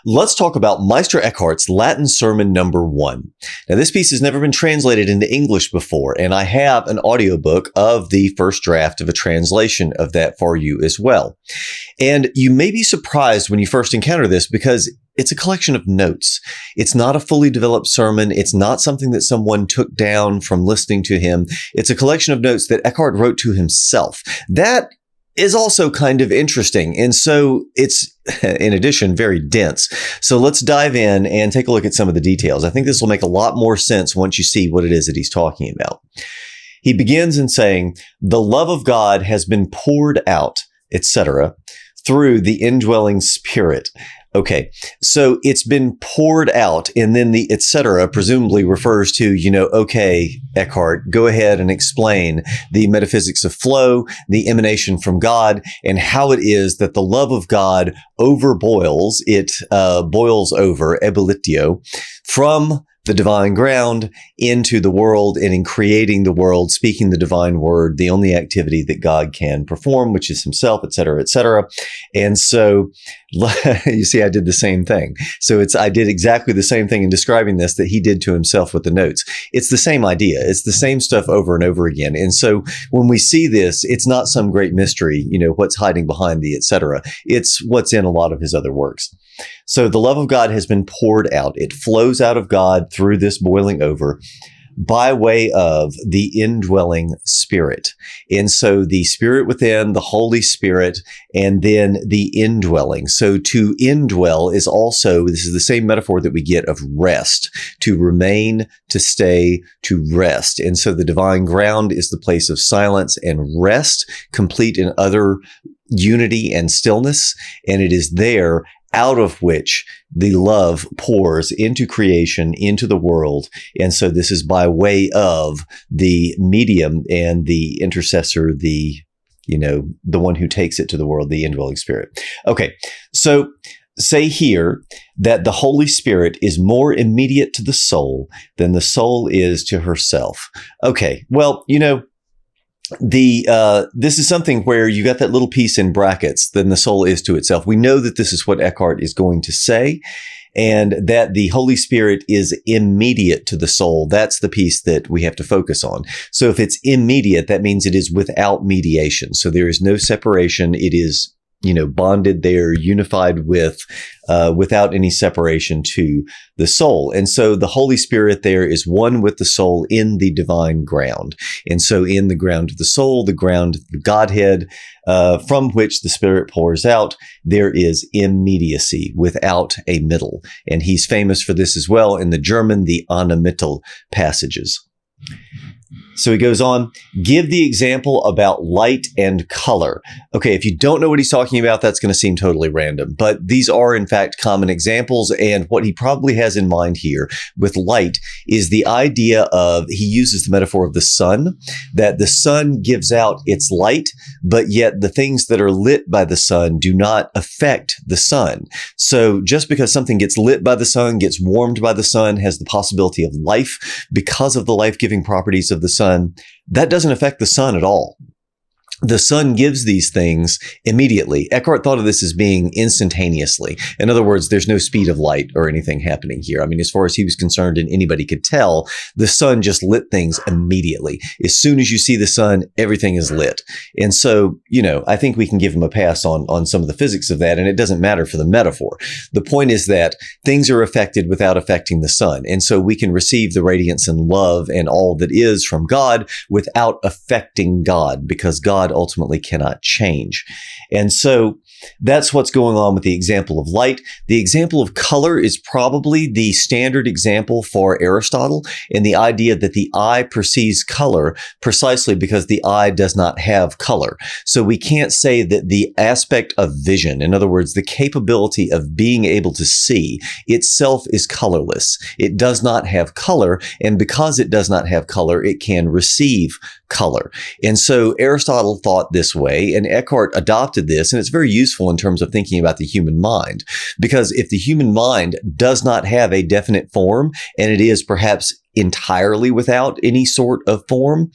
Let's talk about Meister Eckhart's Latin Sermon number 1. Now, this piece has never been translated into English before, and I have an audiobook of the first draft of a translation of that for you as well. And you may be surprised when you first encounter this because it's a collection of notes. It's not a fully developed sermon. It's not something that someone took down from listening to him. It's a collection of notes that Eckhart wrote to himself. That is also kind of interesting. And so it's, in addition, very dense. So let's dive in and take a look at some of the details. I think this will make a lot more sense once you see what it is that he's talking about. He begins in saying, "The love of God has been poured out, etc., through the indwelling Spirit." Okay, so it's been poured out, and then the etc. presumably refers to, okay, Eckhart, go ahead and explain the metaphysics of flow, the emanation from God, and how it is that the love of God overboils, it boils over, ebullitio, from the divine ground into the world, and in creating the world, speaking the divine word, the only activity that God can perform, which is himself, etc., etc. And so you see, I did the same thing. So I did exactly the same thing in describing this that he did to himself with the notes. It's the same idea. It's the same stuff over and over again. And so when we see this, it's not some great mystery, what's hiding behind the etc. It's what's in a lot of his other works. So the love of God has been poured out. It flows out of God through this boiling over by way of the indwelling Spirit. And so the Spirit within, the Holy Spirit, and then the indwelling. So to indwell is also, this is the same metaphor that we get of rest, to remain, to stay, to rest. And so the divine ground is the place of silence and rest, complete in utter unity and stillness. And it is there out of which the love pours into creation, into the world. And so this is by way of the medium and the intercessor, the one who takes it to the world, the indwelling Spirit. Okay, so say here that the Holy Spirit is more immediate to the soul than the soul is to herself. Okay, well, this is something where you got that little piece in brackets, than the soul is to itself. We know that this is what Eckhart is going to say, and that the Holy Spirit is immediate to the soul. That's the piece that we have to focus on. So if it's immediate, that means it is without mediation. So there is no separation. It is bonded there, unified with, without any separation to the soul. And so the Holy Spirit there is one with the soul in the divine ground. And so in the ground of the soul, the ground of the Godhead, from which the Spirit pours out, there is immediacy without a middle. And he's famous for this as well in the German, the ohne Mittel passages. So he goes on, give the example about light and color. Okay, if you don't know what he's talking about, that's going to seem totally random. But these are, in fact, common examples. And what he probably has in mind here with light is the idea of, he uses the metaphor of the sun, that the sun gives out its light, but yet the things that are lit by the sun do not affect the sun. So just because something gets lit by the sun, gets warmed by the sun, has the possibility of life because of the life-giving properties of the sun, that doesn't affect the sun at all. The sun gives these things immediately. Eckhart thought of this as being instantaneously. In other words, there's no speed of light or anything happening here. I mean, as far as he was concerned and anybody could tell, the sun just lit things immediately. As soon as you see the sun, everything is lit. And so, I think we can give him a pass on some of the physics of that, and it doesn't matter for the metaphor. The point is that things are affected without affecting the sun. And so we can receive the radiance and love and all that is from God without affecting God, because God ultimately cannot change. And so that's what's going on with the example of light. The example of color is probably the standard example for Aristotle, and the idea that the eye perceives color precisely because the eye does not have color. So we can't say that the aspect of vision, in other words, the capability of being able to see itself, is colorless. It does not have color, and because it does not have color, it can receive color. And so Aristotle thought this way, and Eckhart adopted this, and it's very useful in terms of thinking about the human mind. Because if the human mind does not have a definite form, and it is perhaps entirely without any sort of form,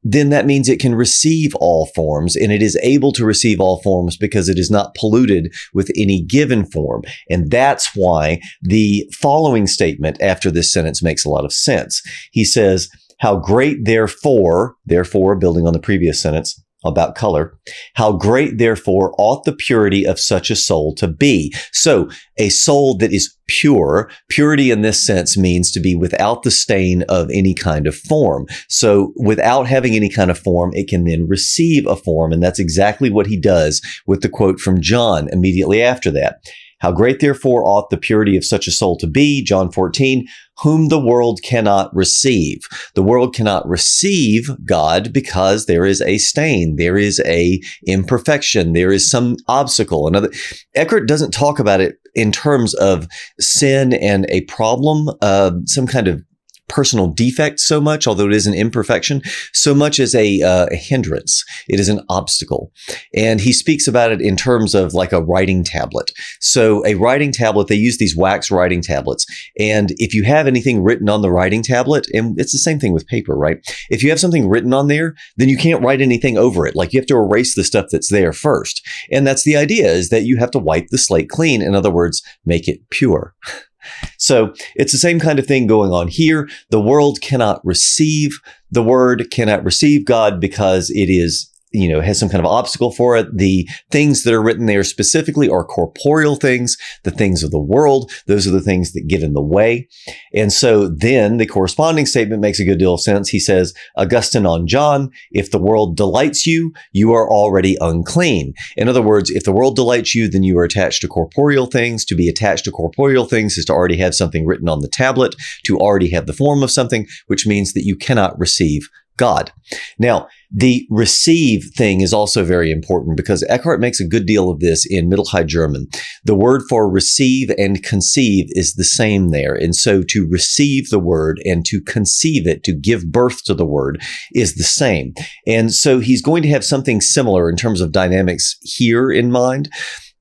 then that means it can receive all forms, and it is able to receive all forms because it is not polluted with any given form. And that's why the following statement after this sentence makes a lot of sense. He says, how great therefore, building on the previous sentence about color, how great therefore ought the purity of such a soul to be. So a soul that is pure, purity in this sense means to be without the stain of any kind of form. So without having any kind of form, it can then receive a form. And that's exactly what he does with the quote from John immediately after that. How great therefore ought the purity of such a soul to be, John 14, whom the world cannot receive. The world cannot receive God because there is a stain, there is a imperfection, there is some obstacle. Eckhart doesn't talk about it in terms of sin and a problem, some kind of personal defect so much, although it is an imperfection, so much as a hindrance. It is an obstacle. And he speaks about it in terms of like a writing tablet. So a writing tablet, they use these wax writing tablets. And if you have anything written on the writing tablet, and it's the same thing with paper, right? If you have something written on there, then you can't write anything over it. Like you have to erase the stuff that's there first. And that's the idea, is that you have to wipe the slate clean. In other words, make it pure. So it's the same kind of thing going on here. The world cannot receive the word, cannot receive God because it is, has some kind of obstacle for it. The things that are written there specifically are corporeal things, the things of the world. Those are the things that get in the way. And so then the corresponding statement makes a good deal of sense. He says, Augustine on John, if the world delights you, you are already unclean. In other words, if the world delights you, then you are attached to corporeal things. To be attached to corporeal things is to already have something written on the tablet, to already have the form of something, which means that you cannot receive God. Now, the receive thing is also very important because Eckhart makes a good deal of this in Middle High German. The word for receive and conceive is the same there. And so to receive the word and to conceive it, to give birth to the word, is the same. And so he's going to have something similar in terms of dynamics here in mind.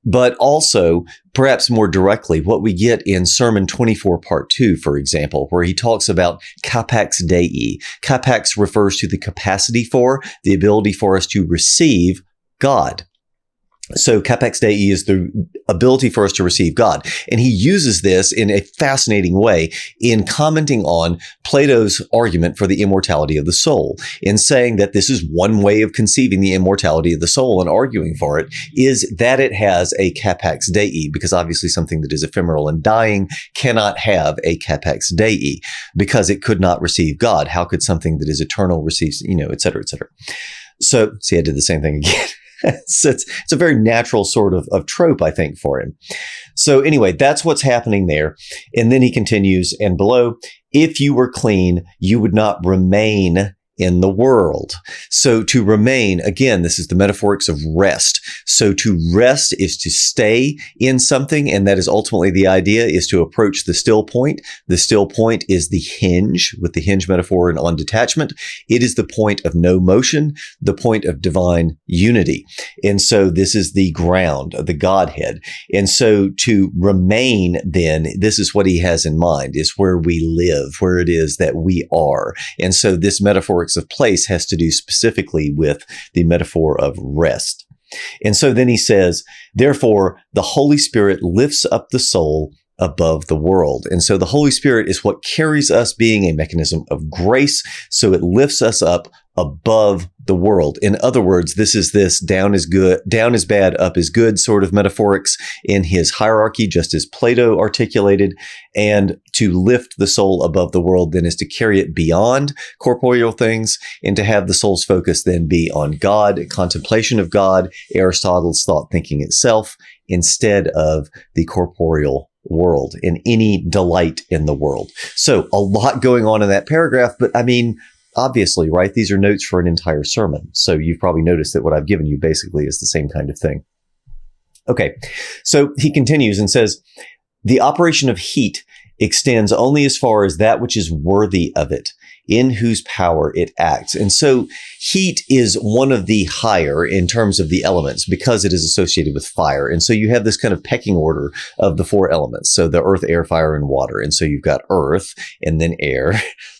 But also, perhaps more directly, what we get in Sermon 24, Part 2, for example, where he talks about capax Dei. Capax refers to the capacity for, the ability for us to receive God. So capax Dei is the ability for us to receive God. And he uses this in a fascinating way in commenting on Plato's argument for the immortality of the soul, in saying that this is one way of conceiving the immortality of the soul and arguing for it, is that it has a capax Dei, because obviously something that is ephemeral and dying cannot have a capax Dei because it could not receive God. How could something that is eternal receive, et cetera, et cetera. So, see, I did the same thing again. So it's a very natural sort of trope, I think, for him. So anyway, that's what's happening there. And then he continues, and below, if you were clean, you would not remain in the world. So to remain, again, this is the metaphorics of rest. So to rest is to stay in something, and that is ultimately the idea, is to approach the still point. The still point is the hinge, with the hinge metaphor and on detachment. It is the point of no motion, the point of divine unity. And so this is the ground of the Godhead. And so to remain, then, this is what he has in mind, is where we live, where it is that we are. And so this metaphor of place has to do specifically with the metaphor of rest. And so then he says, therefore, the Holy Spirit lifts up the soul above the world. And so the Holy Spirit is what carries us, being a mechanism of grace. So it lifts us up above the world. In other words, this is this down is good, down is bad, up is good sort of metaphorics in his hierarchy, just as Plato articulated. And to lift the soul above the world then is to carry it beyond corporeal things and to have the soul's focus then be on God, contemplation of God, Aristotle's thought thinking itself, instead of the corporeal world and any delight in the world. So a lot going on in that paragraph, but I mean, obviously, right? These are notes for an entire sermon. So you've probably noticed that what I've given you basically is the same kind of thing. Okay. So he continues and says, the operation of heat extends only as far as that which is worthy of it. in whose power it acts. And so heat is one of the higher in terms of the elements because it is associated with fire. And so you have this kind of pecking order of the four elements. So the earth, air, fire, and water. And so you've got earth and then air,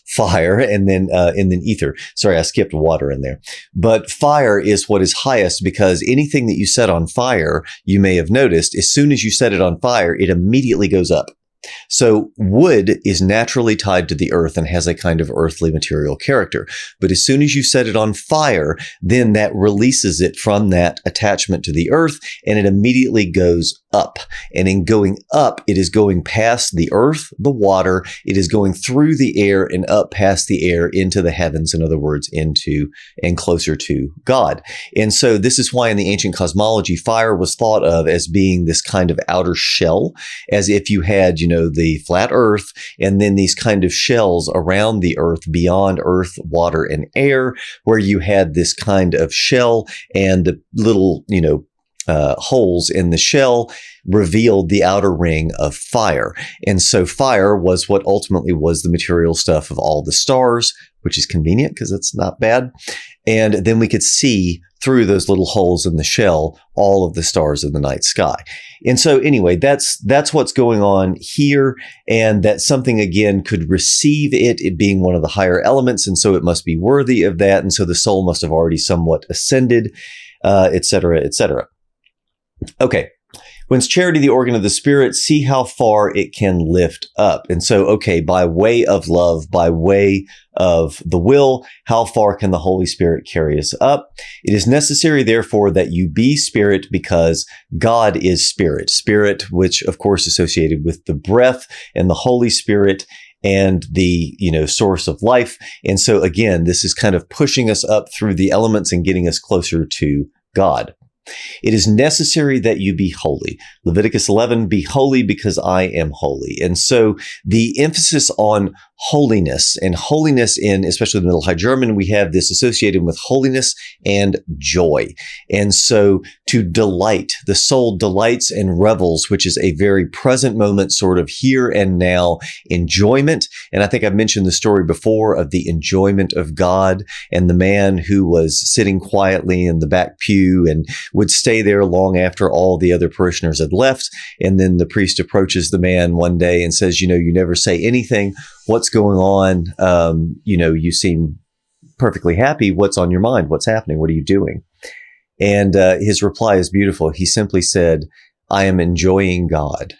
fire, and then ether. Sorry, I skipped water in there. But fire is what is highest because anything that you set on fire, you may have noticed, as soon as you set it on fire, it immediately goes up. So wood is naturally tied to the earth and has a kind of earthly material character. But as soon as you set it on fire, then that releases it from that attachment to the earth and it immediately goes up. And in going up, it is going past the earth, the water, it is going through the air and up past the air into the heavens, in other words, into and closer to God. And so this is why in the ancient cosmology, fire was thought of as being this kind of outer shell, as if you had, the flat earth and then these kind of shells around the earth, beyond earth, water, and air, where you had this kind of shell and the little, holes in the shell revealed the outer ring of fire. And so fire was what ultimately was the material stuff of all the stars, which is convenient because it's not bad. And then we could see through those little holes in the shell all of the stars in the night sky. And so anyway, that's what's going on here. And that something, again, could receive it being one of the higher elements. And so it must be worthy of that. And so the soul must have already somewhat ascended, et cetera, et cetera. Okay. Whence charity, the organ of the Spirit, see how far it can lift up. And so, by way of love, by way of the will, how far can the Holy Spirit carry us up? It is necessary, therefore, that you be spirit because God is spirit. Spirit, which, of course, associated with the breath and the Holy Spirit and the, source of life. And so, again, this is kind of pushing us up through the elements and getting us closer to God. It is necessary that you be holy. Leviticus 11, be holy because I am holy. And so the emphasis on holiness and holiness in, especially the Middle High German, we have this associated with holiness and joy. And so to delight, the soul delights and revels, which is a very present moment, sort of here and now enjoyment. And I think I've mentioned the story before of the enjoyment of God and the man who was sitting quietly in the back pew and would stay there long after all the other parishioners had left. And then the priest approaches the man one day and says, you never say anything. What's going on? You seem perfectly happy. What's on your mind? What's happening? What are you doing? And his reply is beautiful. He simply said, I am enjoying God.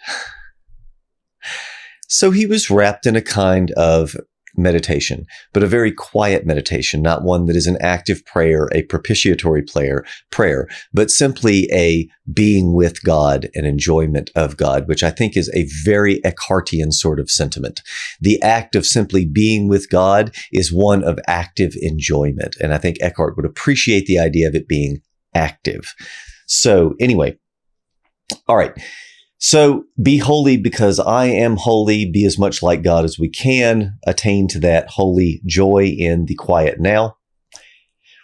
So he was wrapped in a kind of meditation, but a very quiet meditation, not one that is an active prayer, a propitiatory prayer, but simply a being with God and enjoyment of God, which I think is a very Eckhartian sort of sentiment. The act of simply being with God is one of active enjoyment. And I think Eckhart would appreciate the idea of it being active. So anyway, all right. So be holy because I am holy. Be as much like God as we can. Attain to that holy joy in the quiet now.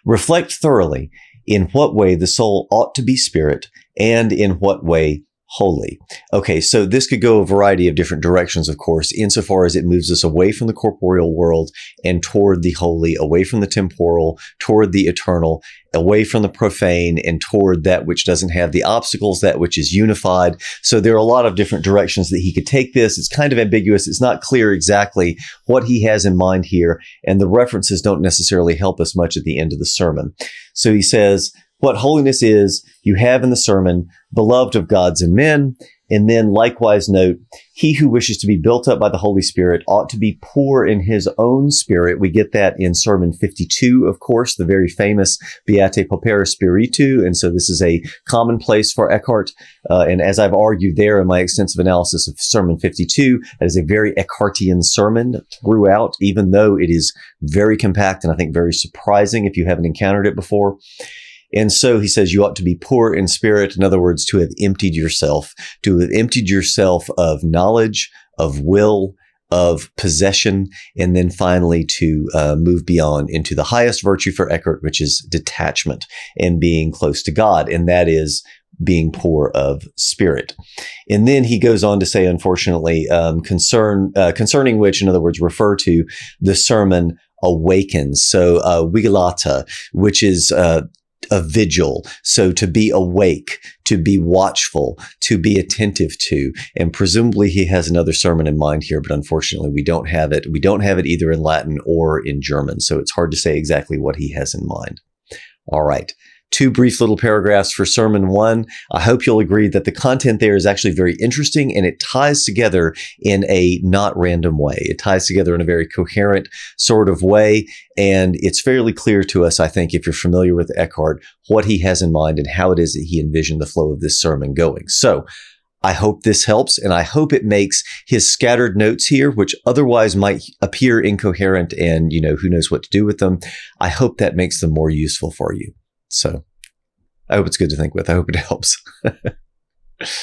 Reflect thoroughly in what way the soul ought to be spirit and in what way holy. Okay, so this could go a variety of different directions, of course, insofar as it moves us away from the corporeal world and toward the holy, away from the temporal, toward the eternal, away from the profane, and toward that which doesn't have the obstacles, that which is unified. So there are a lot of different directions that he could take this. It's kind of ambiguous. It's not clear exactly what he has in mind here, and the references don't necessarily help us much at the end of the sermon. So he says, what holiness is, you have in the sermon, beloved of gods and men. And then likewise note, he who wishes to be built up by the Holy Spirit ought to be poor in his own spirit. We get that in Sermon 52, of course, the very famous Beate Pauperis Spiritu. And so this is a commonplace for Eckhart. And as I've argued there in my extensive analysis of Sermon 52, that is a very Eckhartian sermon throughout, even though it is very compact and I think very surprising if you haven't encountered it before. And so he says you ought to be poor in spirit. In other words, to have emptied yourself of knowledge, of will, of possession, and then finally to move beyond into the highest virtue for Eckhart, which is detachment and being close to God. And that is being poor of spirit. And then he goes on to say, unfortunately, concerning which, in other words, refer to the sermon awakens. So vigilata, which is a vigil. So to be awake, to be watchful, to be attentive to. And presumably he has another sermon in mind here, but unfortunately we don't have it. We don't have it either in Latin or in German. So it's hard to say exactly what he has in mind. All right. 2 brief little paragraphs for Sermon 1. I hope you'll agree that the content there is actually very interesting, and it ties together in a not random way. It ties together in a very coherent sort of way, and it's fairly clear to us, I think, if you're familiar with Eckhart, what he has in mind and how it is that he envisioned the flow of this sermon going. So I hope this helps, and I hope it makes his scattered notes here, which otherwise might appear incoherent and, who knows what to do with them. I hope that makes them more useful for you. So I hope it's good to think with. I hope it helps.